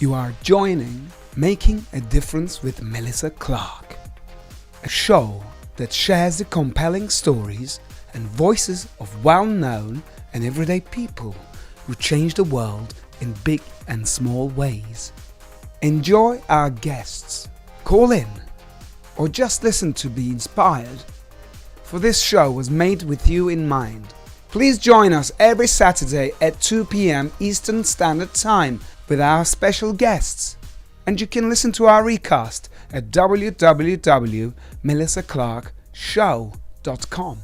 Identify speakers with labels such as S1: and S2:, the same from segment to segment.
S1: You are joining Making a Difference with Melissa Clark, a show that shares the compelling stories and voices of well-known and everyday people who change the world in big and small ways. Enjoy our guests, call in, or just listen to be inspired. For this show was made with you in mind. Please join us every Saturday at 2 p.m. Eastern Standard Time with our special guests. And you can listen to our recast at www.melissaclarkshow.com.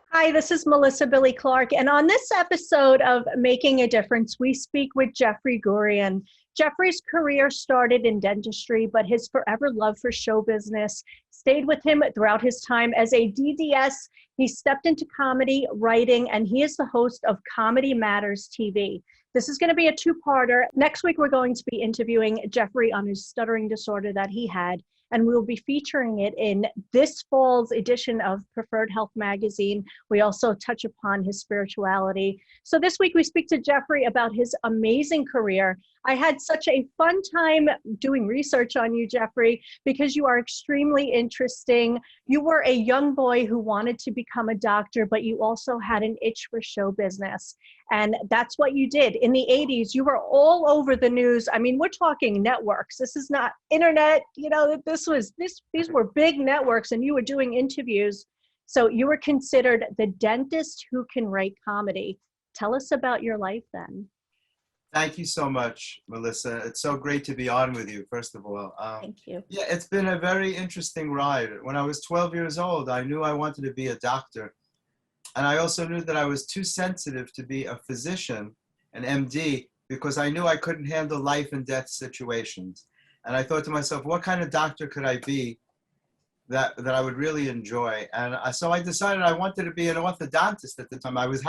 S2: Hi, this is Melissa Billy Clark, and on this episode of Making a Difference, we speak with Jeffrey Gurian. Jeffrey's career started in dentistry, but his forever love for show business stayed with him throughout his time as a DDS. He stepped into comedy, writing, and he is the host of Comedy Matters TV. This is going to be a two-parter. Next week, we're going to be interviewing Jeffrey on his stuttering disorder that he had, and we'll be featuring it in this fall's edition of Preferred Health Magazine. We also touch upon his spirituality. So this week we speak to Jeffrey about his amazing career. I had such a fun time doing research on you, Jeffrey, because you are extremely interesting. You were a young boy who wanted to become a doctor, but you also had an itch for show business. And that's what you did. In the 80s, you were all over the news. I mean, we're talking networks. This is not internet. You know, these were big networks, and you were doing interviews. So you were considered the dentist who can write comedy. Tell us about your life then.
S3: Thank you so much, Melissa. It's so great to be on with you, first of all.
S2: Thank you.
S3: Yeah, it's been a very interesting ride. When I was 12 years old, I knew I wanted to be a doctor. And I also knew that I was too sensitive to be a physician, an MD, because I knew I couldn't handle life and death situations. And I thought to myself, what kind of doctor could I be that I would really enjoy? And so I decided I wanted to be an orthodontist at the time. I was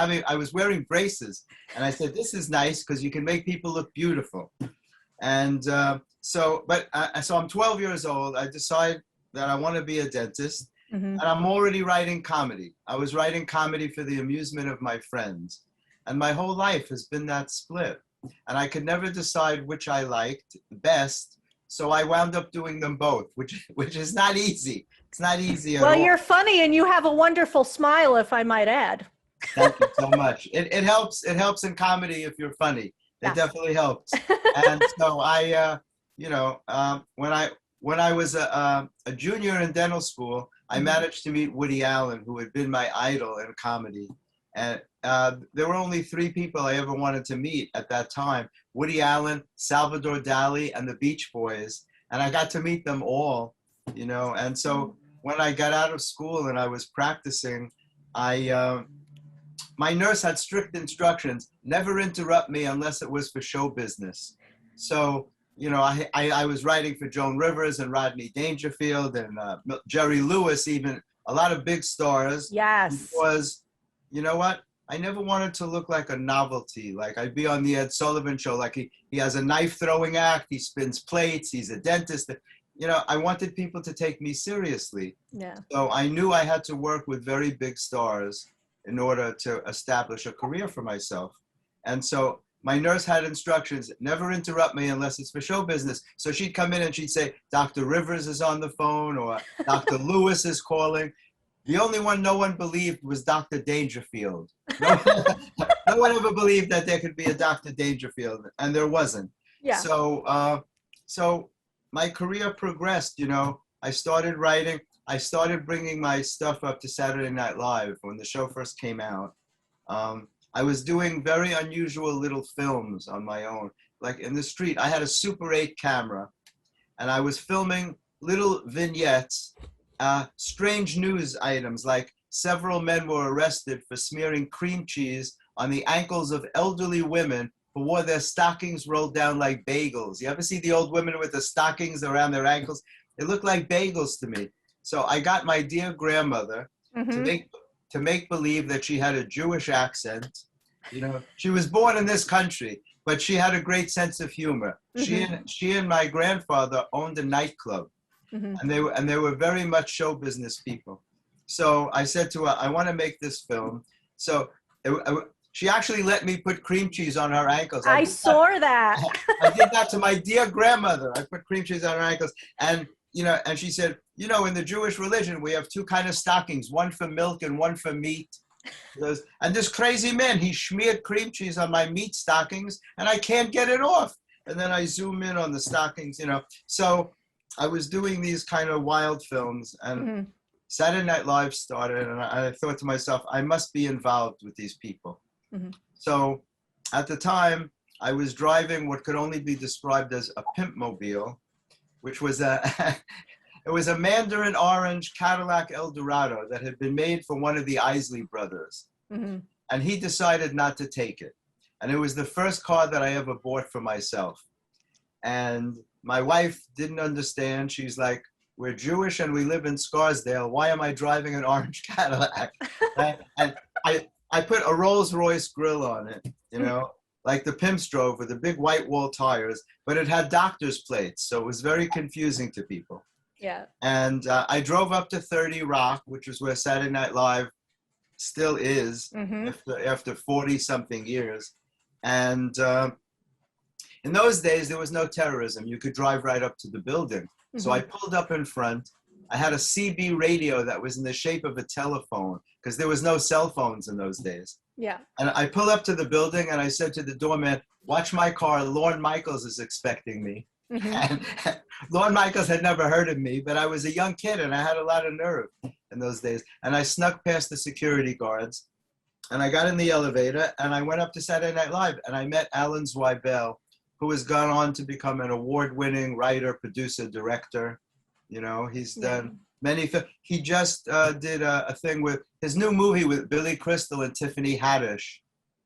S3: wearing braces, and I said, this is nice because you can make people look beautiful. And so I'm 12 years old. I decide that I want to be a dentist.
S2: Mm-hmm.
S3: And I'm already writing comedy. I was writing comedy for the amusement of my friends. And my whole life has been that split. And I could never decide which I liked best. So I wound up doing them both, which is not easy. It's not easy at all.
S2: Well, you're funny and you have a wonderful smile, if I might add.
S3: Thank you so much. It helps in comedy if you're funny. It definitely helps. And so when I was a junior in dental school, I managed to meet Woody Allen, who had been my idol in comedy. And there were only 3 people I ever wanted to meet at that time: Woody Allen, Salvador Dali, and the Beach Boys. And I got to meet them all, you know. And so when I got out of school and I was practicing, my nurse had strict instructions: never interrupt me unless it was for show business. So, you know, I was writing for Joan Rivers and Rodney Dangerfield and Jerry Lewis, even a lot of big stars.
S2: Yes.
S3: Because, you know what? I never wanted to look like a novelty. Like, I'd be on the Ed Sullivan Show. Like, he has a knife throwing act. He spins plates. He's a dentist. You know, I wanted people to take me seriously.
S2: Yeah.
S3: So I knew I had to work with very big stars in order to establish a career for myself. And so my nurse had instructions: never interrupt me unless it's for show business. So she'd come in and she'd say, Dr. Rivers is on the phone, or Dr. Lewis is calling. The only one no one believed was Dr. Dangerfield. No one ever believed that there could be a Dr. Dangerfield, and there wasn't.
S2: Yeah.
S3: So my career progressed, you know. I started writing. I started bringing my stuff up to Saturday Night Live when the show first came out. I was doing very unusual little films on my own. Like in the street, I had a Super 8 camera, and I was filming little vignettes, strange news items, like several men were arrested for smearing cream cheese on the ankles of elderly women who wore their stockings rolled down like bagels. You ever see the old women with the stockings around their ankles? It looked like bagels to me. So I got my dear grandmother to make believe that she had a Jewish accent. You know, she was born in this country, but she had a great sense of humor. She and my grandfather owned a nightclub, and they were very much show business people. So I said to her, I want to make this film. So she actually let me put cream cheese on her ankles.
S2: I saw that.
S3: I did that to my dear grandmother. I put cream cheese on her ankles, and and she said, in the Jewish religion, we have two kind of stockings, one for milk and one for meat. And this crazy man, he smeared cream cheese on my meat stockings, and I can't get it off. And then I zoom in on the stockings, So I was doing these kind of wild films, and Saturday Night Live started, and I thought to myself, I must be involved with these people. So at the time, I was driving what could only be described as a pimp mobile, which was it was a mandarin orange Cadillac Eldorado that had been made for one of the Isley brothers. And he decided not to take it. And it was the first car that I ever bought for myself. And my wife didn't understand. She's like, we're Jewish and we live in Scarsdale. Why am I driving an orange Cadillac? And I put a Rolls Royce grill on it, like the pimps drove with the big white wall tires, but it had doctor's plates. So it was very confusing to people.
S2: Yeah.
S3: And I drove up to 30 Rock, which is where Saturday Night Live still is after 40 something years. And in those days, there was no terrorism. You could drive right up to the building. So I pulled up in front. I had a CB radio that was in the shape of a telephone because there was no cell phones in those days.
S2: Yeah.
S3: And I pulled up to the building and I said to the doorman, watch my car, Lorne Michaels is expecting me. And Lorne Michaels had never heard of me, but I was a young kid and I had a lot of nerve in those days. And I snuck past the security guards and I got in the elevator and I went up to Saturday Night Live and I met Alan Zweibel, who has gone on to become an award-winning writer, producer, director. He's done many films. He just did a thing with his new movie with Billy Crystal and Tiffany Haddish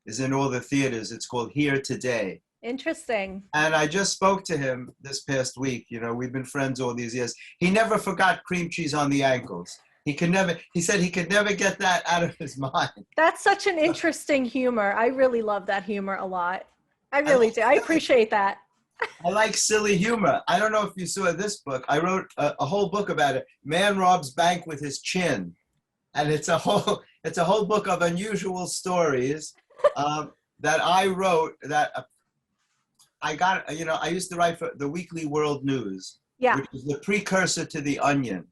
S3: is in all the theaters. It's called Here Today.
S2: Interesting.
S3: And I just spoke to him this past week. We've been friends all these years. He never forgot cream cheese on the ankles. He said he could never get that out of his mind.
S2: That's such an interesting humor. I really love that humor a lot. I really do. I appreciate that.
S3: I like silly humor. I don't know if you saw this book. I wrote a whole book about it. Man robs bank with his chin. And it's a whole book of unusual stories that I wrote that I got, I used to write for the Weekly World News, which is the precursor to The Onion.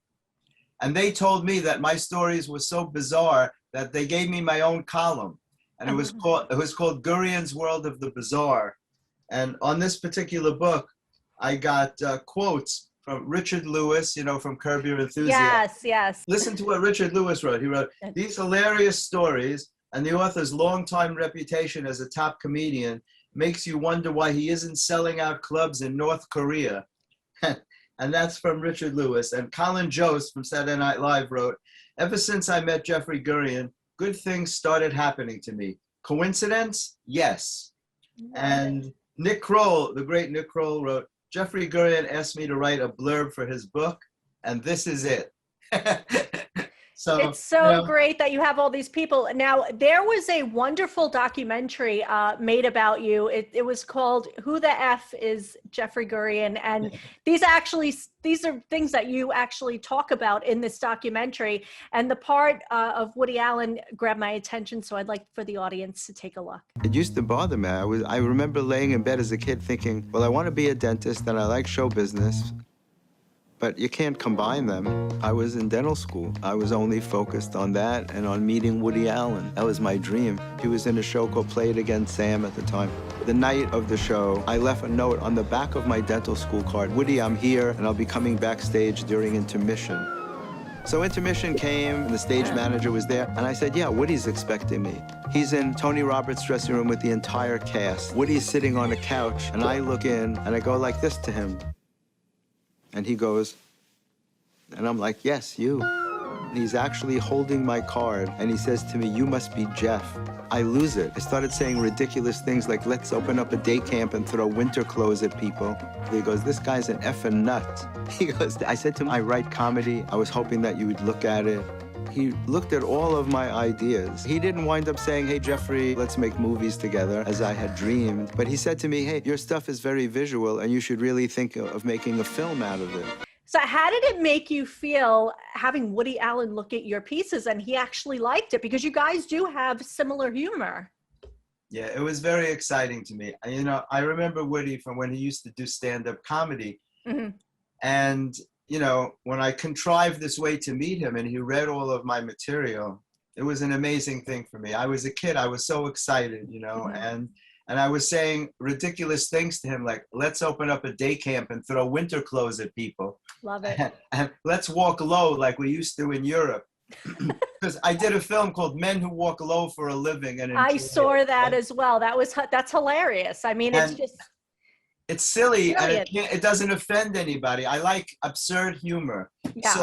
S3: And they told me that my stories were so bizarre that they gave me my own column. And it was called Gurian's World of the Bizarre. And on this particular book, I got quotes from Richard Lewis, from Curb Your Enthusiasm.
S2: Yes.
S3: Listen to what Richard Lewis wrote. He wrote, these hilarious stories and the author's longtime reputation as a top comedian makes you wonder why he isn't selling out clubs in North Korea. And that's from Richard Lewis. And Colin Jost from Saturday Night Live wrote, ever since I met Jeffrey Gurian, good things started happening to me. Coincidence? Yes. And Nick Kroll, the great Nick Kroll wrote, Jeffrey Gurian asked me to write a blurb for his book, and this is it. So
S2: it's so great that you have all these people. Now, there was a wonderful documentary made about you. It was called Who the F is Jeffrey Gurian? And these are things that you actually talk about in this documentary. And the part of Woody Allen grabbed my attention, so I'd like for the audience to take a look.
S4: It used to bother me. I remember laying in bed as a kid thinking, well, I want to be a dentist and I like show business. But you can't combine them. I was in dental school. I was only focused on that and on meeting Woody Allen. That was my dream. He was in a show called Play It Again, Sam at the time. The night of the show, I left a note on the back of my dental school card. Woody, I'm here, and I'll be coming backstage during intermission. So intermission came, and the stage manager was there, and I said, yeah, Woody's expecting me. He's in Tony Roberts' dressing room with the entire cast. Woody's sitting on a couch, and I look in, and I go like this to him. And he goes, and I'm like, yes, you. And he's actually holding my card, and he says to me, you must be Jeff. I lose it. I started saying ridiculous things like, let's open up a day camp and throw winter clothes at people. He goes, this guy's an effing nut. He goes, I said to him, I write comedy. I was hoping that you would look at it. He looked at all of my ideas. He didn't wind up saying, hey, Jeffrey, let's make movies together, as I had dreamed. But he said to me, hey, your stuff is very visual, and you should really think of making a film out of it.
S2: So how did it make you feel having Woody Allen look at your pieces and he actually liked it? Because you guys do have similar humor.
S3: Yeah, it was very exciting to me. You know, I remember Woody from when he used to do stand-up comedy.
S2: Mm-hmm.
S3: And, you know, when I contrived this way to meet him and he read all of my material, it was an amazing thing for me. I was a kid. I was so excited, you know,
S2: Mm-hmm.
S3: and I was saying ridiculous things to him, like, let's open up a day camp and throw winter clothes at people.
S2: Love it.
S3: And let's walk low like we used to in Europe. Because I did a film called Men Who Walk Low for a Living. And
S2: I saw that as well. That's hilarious. I mean, it's just...
S3: It's silly
S2: brilliant.
S3: And it doesn't offend anybody. I like absurd humor.
S2: Yeah.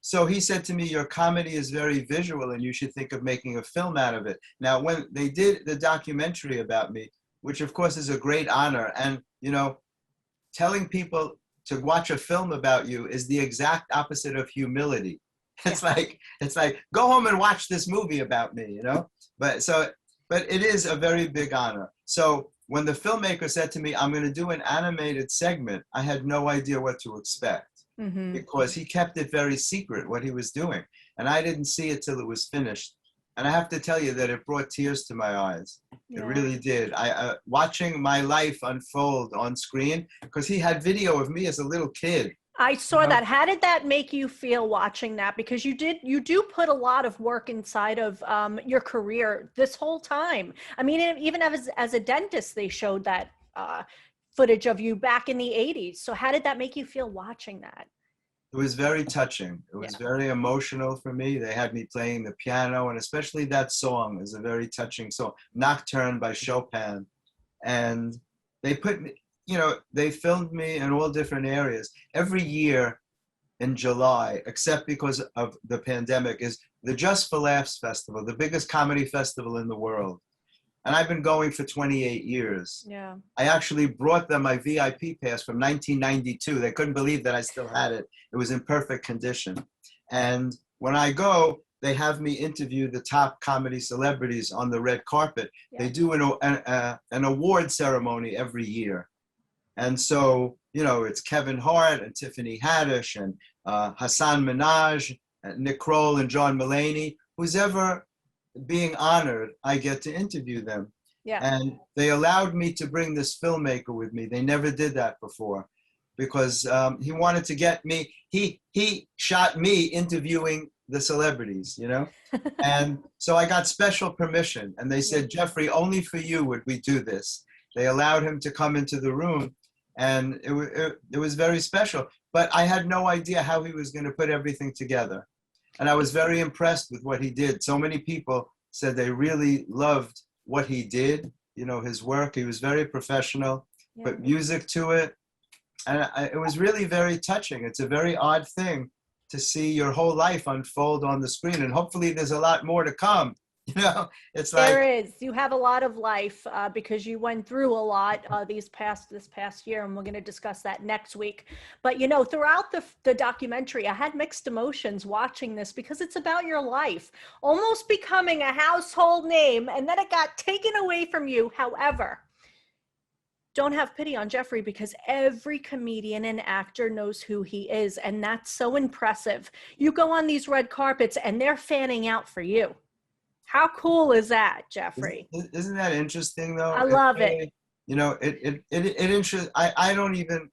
S3: So he said to me, your comedy is very visual and you should think of making a film out of it. Now, when they did the documentary about me, which of course is a great honor, and you know, telling people to watch a film about you is the exact opposite of humility. It's like go home and watch this movie about me, you know. But it is a very big honor. So when the filmmaker said to me, I'm going to do an animated segment, I had no idea what to expect.
S2: Mm-hmm.
S3: Because he kept it very secret what he was doing, and I didn't see it till it was finished. And I have to tell you that it brought tears to my eyes.
S2: Yeah.
S3: It really did. Watching my life unfold on screen, because he had video of me as a little kid.
S2: I saw that. How did that make you feel watching that? Because you do put a lot of work inside of your career this whole time. I mean, even as a dentist, they showed that footage of you back in the 80s. So how did that make you feel watching that?
S3: It was very touching. It was very emotional for me. They had me playing the piano, and especially that song is a very touching song, Nocturne by Chopin. And they put me, you know, they filmed me in all different areas. Every year in July, except because of the pandemic, is the Just for Laughs Festival, the biggest comedy festival in the world. And I've been going for 28 years.
S2: Yeah.
S3: I actually brought them my VIP pass from 1992. They couldn't believe that I still had it. It was in perfect condition. And when I go, they have me interview the top comedy celebrities on the red carpet.
S2: Yeah.
S3: They do an award ceremony every year. And so, you know, it's Kevin Hart and Tiffany Haddish and Hassan Minaj, and Nick Kroll and John Mulaney. Who's ever being honored, I get to interview them.
S2: Yeah.
S3: And they allowed me to bring this filmmaker with me. They never did that before, because he wanted to get me. He shot me interviewing the celebrities, you know. And so I got special permission, and they said, Jeffrey, only for you would we do this. They allowed him to come into the room, and it was very special. But I had no idea how he was going to put everything together. And I was very impressed with what he did. So many people said they really loved what he did, you know, his work. He was very professional, put music to it. And it was really very touching. It's a very odd thing to see your whole life unfold on the screen. And hopefully there's a lot more to come. You know, it's like
S2: there is. You have a lot of life because you went through a lot this past year, and we're going to discuss that next week. But you know, throughout the documentary, I had mixed emotions watching this because it's about your life, almost becoming a household name, and then it got taken away from you. However, don't have pity on Jeffrey, because every comedian and actor knows who he is, and that's so impressive. You go on ththese red carpets, and they're fanning out for you. How cool is that, Jeffrey?
S3: Isn't that interesting, though?
S2: I love it.
S3: You know, I don't even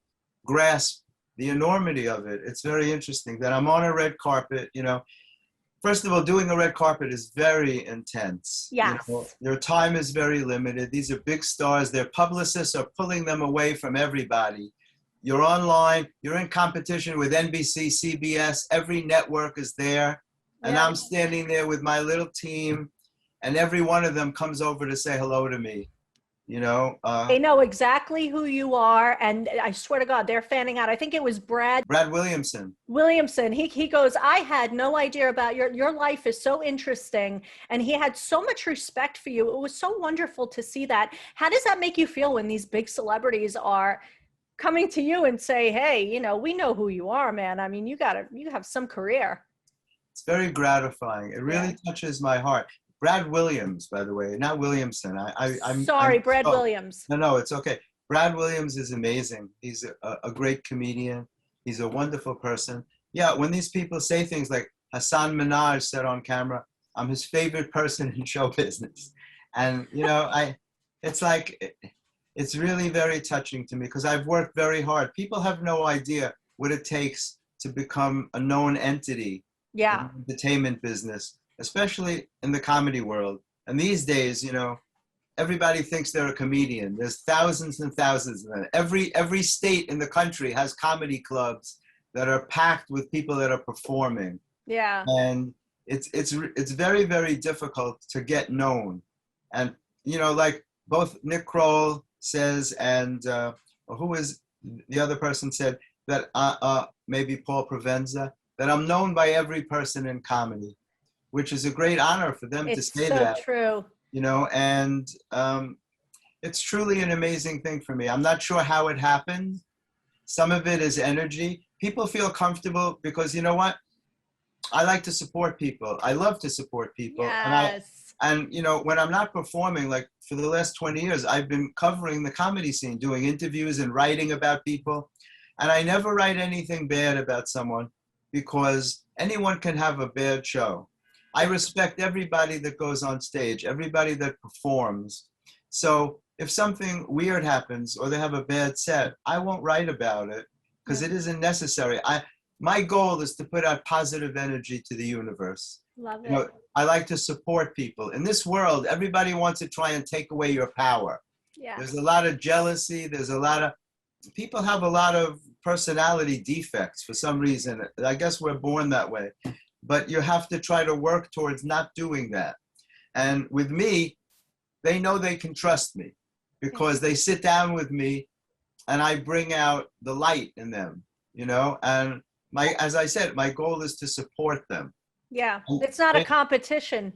S3: grasp the enormity of it. It's very interesting that I'm on a red carpet, you know. First of all, doing a red carpet is very intense.
S2: Yes.
S3: You know, your time is very limited. These are big stars. Their publicists are pulling them away from everybody. You're online. You're in competition with NBC, CBS. Every network is there. And I'm standing there with my little team, and every one of them comes over to say hello to me. You know,
S2: they know exactly who you are, and I swear to God, they're fanning out. I think it was Brad
S3: Williamson.
S2: He goes, I had no idea about your life is so interesting, and he had so much respect for you. It was so wonderful to see that. How does that make you feel when these big celebrities are coming to you and say, hey, you know, we know who you are, man. I mean, you have some career.
S3: It's very gratifying. It really touches my heart. Brad Williams, by the way, not Williamson. I'm
S2: Brad Williams.
S3: No, it's okay. Brad Williams is amazing. He's a great comedian. He's a wonderful person. Yeah, when these people say things like Hassan Minhaj said on camera, I'm his favorite person in show business. And, you know, it's like, it's really very touching to me because I've worked very hard. People have no idea what it takes to become a known entity in the entertainment business, especially in the comedy world. And these days, you know, everybody thinks they're a comedian. There's thousands and thousands of them. Every state in the country has comedy clubs that are packed with people that are performing.
S2: Yeah.
S3: And it's very, very difficult to get known. And, you know, like both Nick Kroll says and who is the other person said that maybe Paul Provenza, that I'm known by every person in comedy, which is a great honor for them to say that.
S2: It's so true.
S3: You know, and it's truly an amazing thing for me. I'm not sure how it happened. Some of it is energy. People feel comfortable because, you know what? I like to support people. I love to support people.
S2: Yes.
S3: And you know, when I'm not performing, like for the last 20 years, I've been covering the comedy scene, doing interviews and writing about people. And I never write anything bad about someone because anyone can have a bad show. I respect everybody that goes on stage, everybody that performs. So if something weird happens or they have a bad set, I won't write about it because it isn't necessary. My goal is to put out positive energy to the universe.
S2: Love it.
S3: You know, I like to support people. In this world, everybody wants to try and take away your power.
S2: Yeah.
S3: There's a lot of jealousy. There's a lot of, people have a lot of personality defects for some reason. I guess we're born that way. But you have to try to work towards not doing that. And with me, they know they can trust me because they sit down with me and I bring out the light in them, you know, and as I said, my goal is to support them.
S2: Yeah, it's not a competition.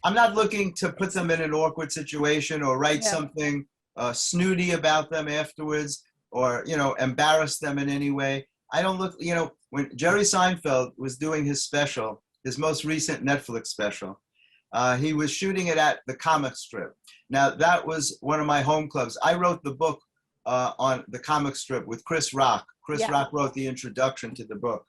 S3: I'm not looking to put them in an awkward situation or write something snooty about them afterwards or, you know, embarrass them in any way. I don't look, you know, when Jerry Seinfeld was doing his special, his most recent Netflix special, he was shooting it at the comic strip. Now, that was one of my home clubs. I wrote the book on the comic strip with Chris Rock. Chris Rock wrote the introduction to the book.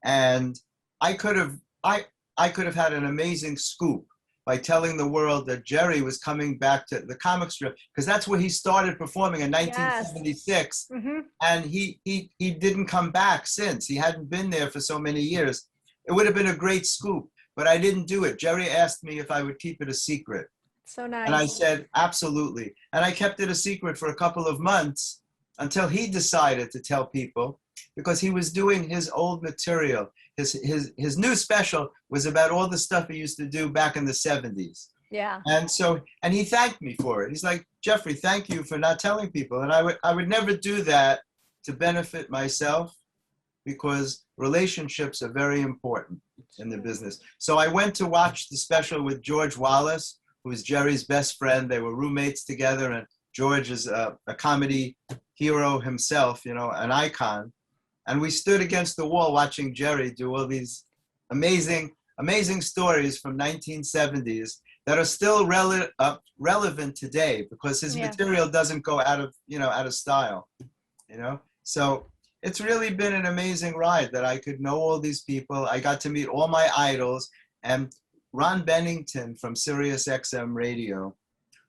S3: And I could have had an amazing scoop by telling the world that Jerry was coming back to the comic strip, because that's where he started performing in 1976.
S2: Mm-hmm.
S3: And he didn't come back since. He hadn't been there for so many years. It would have been a great scoop, but I didn't do it. Jerry asked me if I would keep it a secret.
S2: So nice.
S3: And I said, absolutely. And I kept it a secret for a couple of months until he decided to tell people, because he was doing his old material. His new special was about all the stuff he used to do back in the 70s.
S2: Yeah.
S3: And he thanked me for it. He's like, Jeffrey, thank you for not telling people. And I would never do that to benefit myself, because relationships are very important in the business. So I went to watch the special with George Wallace, who is Jerry's best friend. They were roommates together, and George is a comedy hero himself, you know, an icon. And we stood against the wall watching Jerry do all these amazing stories from 1970s that are still relevant today, because his material doesn't go out of style, you know? So it's really been an amazing ride that I could know all these people. I got to meet all my idols, and Ron Bennington from Sirius XM Radio,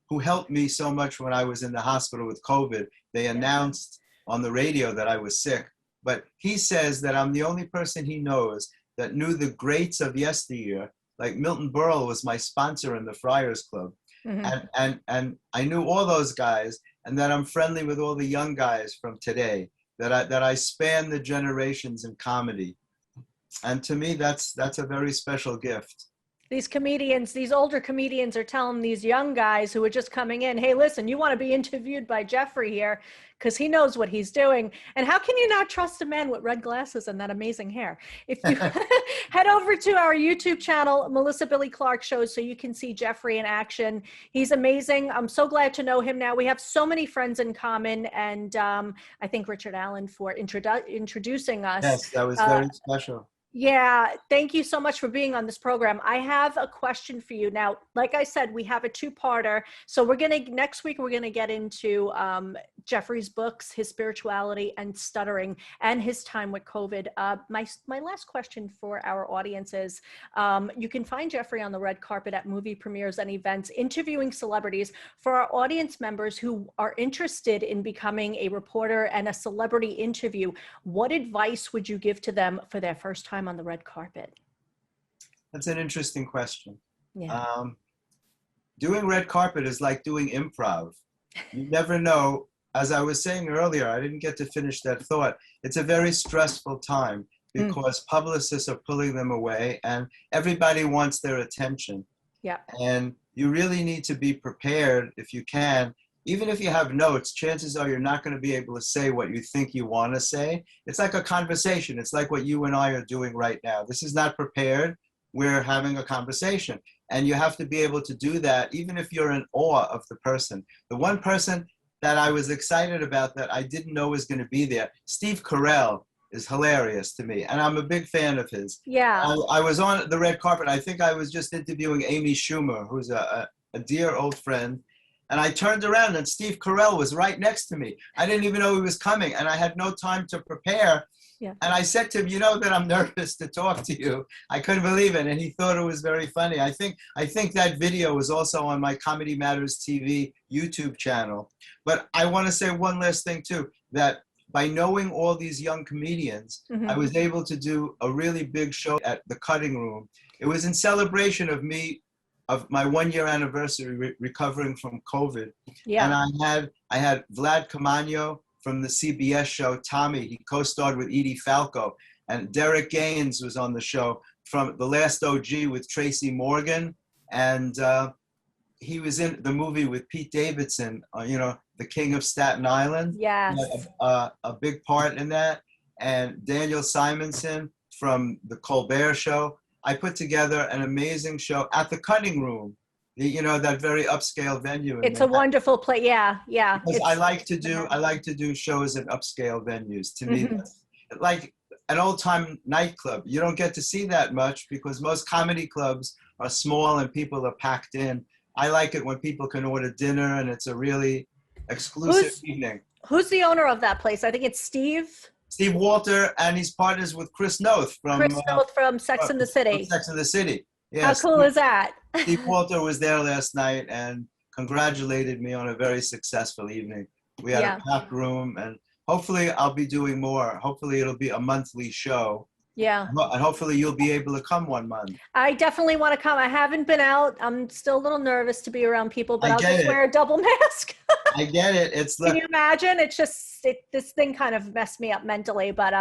S3: who helped me so much when I was in the hospital with COVID. They announced on the radio that I was sick, but he says that I'm the only person he knows that knew the greats of yesteryear. Like Milton Berle was my sponsor in the Friars Club. Mm-hmm. And I knew all those guys, and that I'm friendly with all the young guys from today, that I span the generations in comedy. And to me, that's a very special gift.
S2: These comedians, these older comedians are telling these young guys who are just coming in, hey, listen, you want to be interviewed by Jeffrey here because he knows what he's doing. And how can you not trust a man with red glasses and that amazing hair? If you head over to our YouTube channel, Melissa Billy Clark Shows, so you can see Jeffrey in action. He's amazing. I'm so glad to know him now. We have so many friends in common. And I thank Richard Allen for introducing us.
S3: Yes, that was very special.
S2: Yeah, thank you so much for being on this program. I have a question for you. Now, like I said, we have a two-parter. So next week, we're gonna get into Jeffrey's books, his spirituality and stuttering, and his time with COVID. My last question for our audience is, you can find Jeffrey on the red carpet at movie premieres and events, interviewing celebrities. For our audience members who are interested in becoming a reporter and a celebrity interview, what advice would you give to them for their first time on the red carpet?
S3: That's an interesting question.
S2: Yeah.
S3: Doing red carpet is like doing improv. You never know. As I was saying earlier, I didn't get to finish that thought. It's a very stressful time because publicists are pulling them away and everybody wants their attention.
S2: Yeah.
S3: And you really need to be prepared if you can. Even if you have notes, chances are you're not going to be able to say what you think you want to say. It's like a conversation. It's like what you and I are doing right now. This is not prepared. We're having a conversation. And you have to be able to do that, even if you're in awe of the person. The one person that I was excited about that I didn't know was going to be there, Steve Carell, is hilarious to me. And I'm a big fan of his.
S2: Yeah.
S3: I was on the red carpet. I think I was just interviewing Amy Schumer, who's a dear old friend. And I turned around and Steve Carell was right next to me. I didn't even know he was coming and I had no time to prepare.
S2: Yeah.
S3: And I said to him, you know that I'm nervous to talk to you. I couldn't believe it. And he thought it was very funny. I think that video was also on my Comedy Matters TV YouTube channel. But I want to say one last thing too, that by knowing all these young comedians, I was able to do a really big show at the Cutting Room. It was in celebration of my 1-year anniversary recovering from COVID.
S2: Yeah.
S3: And I had Vlad Camanio from the CBS show, Tommy. He co-starred with Edie Falco. And Derek Gaines was on the show from The Last OG with Tracy Morgan. And he was in the movie with Pete Davidson, The King of Staten Island.
S2: Yes.
S3: He had a big part in that. And Daniel Simonson from The Colbert Show. I put together an amazing show at the Cutting Room, that very upscale venue.
S2: It's a wonderful place. Yeah, yeah.
S3: Because I like to do shows at upscale venues. To me, that's like an old-time nightclub. You don't get to see that much because most comedy clubs are small and people are packed in. I like it when people can order dinner and it's a really exclusive evening.
S2: Who's the owner of that place? I think it's Steve
S3: Walter, and he's partners with Chris Noth
S2: from Sex and the City.
S3: Sex and the City. Yeah,
S2: how cool is that?
S3: Steve Walter was there last night and congratulated me on a very successful evening. We had a packed room, and hopefully I'll be doing more. Hopefully it'll be a monthly show.
S2: Yeah.
S3: And hopefully you'll be able to come one month.
S2: I definitely want to come. I haven't been out. I'm still a little nervous to be around people, but I'll just wear a double mask.
S3: I get it.
S2: Can you imagine? It's just, this thing kind of messed me up mentally, but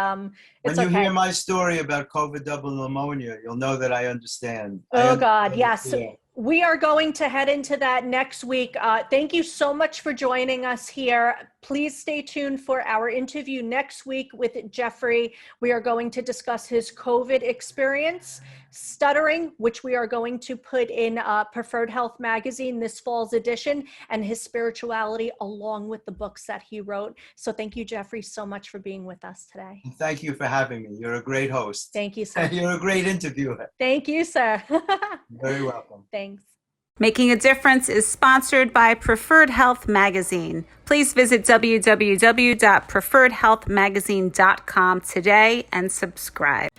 S2: it's okay.
S3: When you hear my story about COVID double pneumonia, you'll know that I understand.
S2: Oh, God, yes. Yeah. We are going to head into that next week. Thank you so much for joining us here. Please stay tuned for our interview next week with Jeffrey. We are going to discuss his COVID experience, stuttering, which we are going to put in Preferred Health magazine, this fall's edition, and his spirituality along with the books that he wrote. So thank you, Jeffrey, so much for being with us today.
S3: Thank you for having me. You're a great host.
S2: Thank you, sir.
S3: You're a great interviewer.
S2: Thank you, sir.
S3: Very welcome.
S2: Thanks.
S5: Making a Difference is sponsored by Preferred Health Magazine. Please visit www.preferredhealthmagazine.com today and subscribe.